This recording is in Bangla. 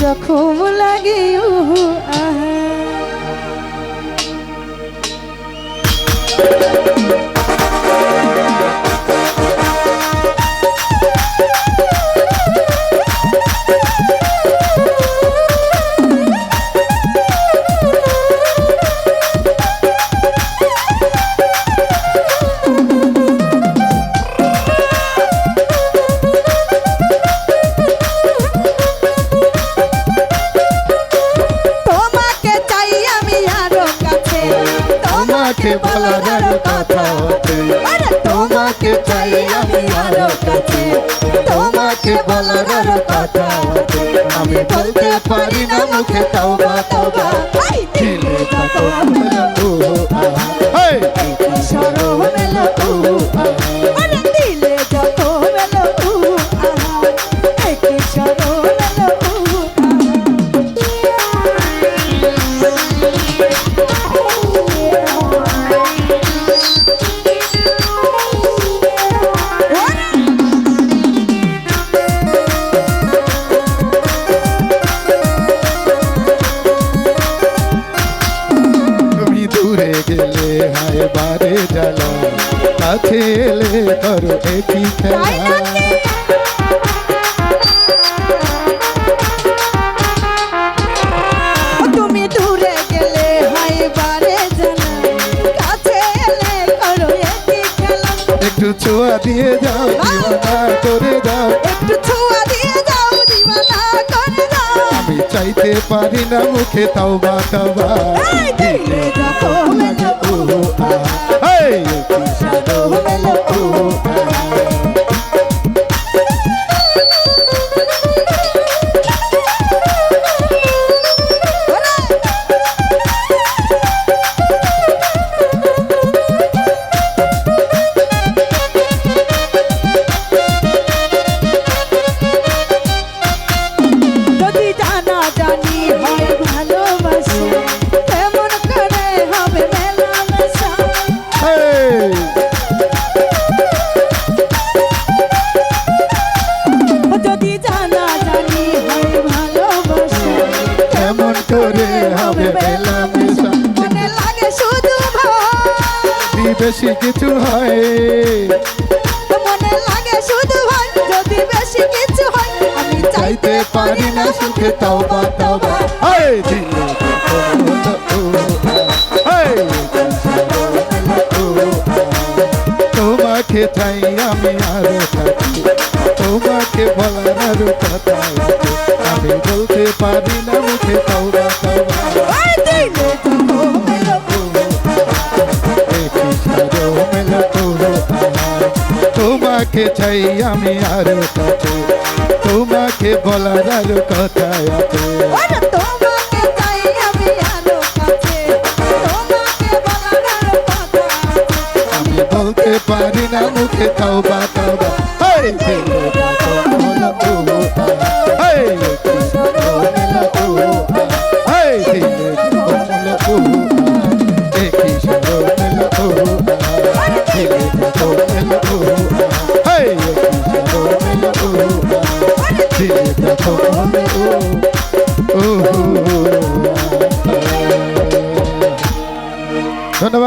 জখম লাগে আহা বলার কথা হতে তোমাকে চাই আমি আরো কাছে তোমাকে বলার কথা হতে আমি বলতে পারি না মুখে তওবা তওবা দিলে যত মেলো হেই সরো মেলো আরে দিলে যত মেলো আহা একে সরো মেলো গেলে হায় বারে জ্বালা কাছে এলে করো একই খেলা তুমি দূরে গেলে হায় বারে জ্বালা কাছে এলে করো একই খেলা একটু ছোঁয়া দিয়ে যাও দিওয়ানা করে দাও একটু ছোঁয়া দিয়ে যাও দিওয়ানা করে দাও আমি চাইতে পারি না মুখে তওবা তওবা দিলে যত মেলো হেই সরো মেলো যদি জানা জানি হয় ভালোবাসা তেমন করে হবে মেলামেশা যদি জানা জানি হয় ভালোবাসা এমন করে হবে মেলামেশা মনে লাগে শুধু ভয় বেশি কিছু হয় মনে লাগে শুধু ভয় যদি বেশি কিছু হয় আমি চাইতে পারি না সুখে তওবা তওবা হেই দিলে তোমাকে চাই আমি আরো কাছে তোমাকে বলার কথা আছে আমি বলতে পারি না মুখে তওবা তওবা দিলে তোমাকে চাই আমি আরো কাছে তোমাকে বলার কথা আছে তোমাকে চাই আমি আরো কাছে তোমাকে বলার কথা আমি বলতে পারি না মুখে তওবা তওবা হেই দিলে হেই হেই দিলে একই সরো মেলো দিলে যত মেলো হেই একই সরো মেলো দিলে যত মেলো ধন্যবাদ।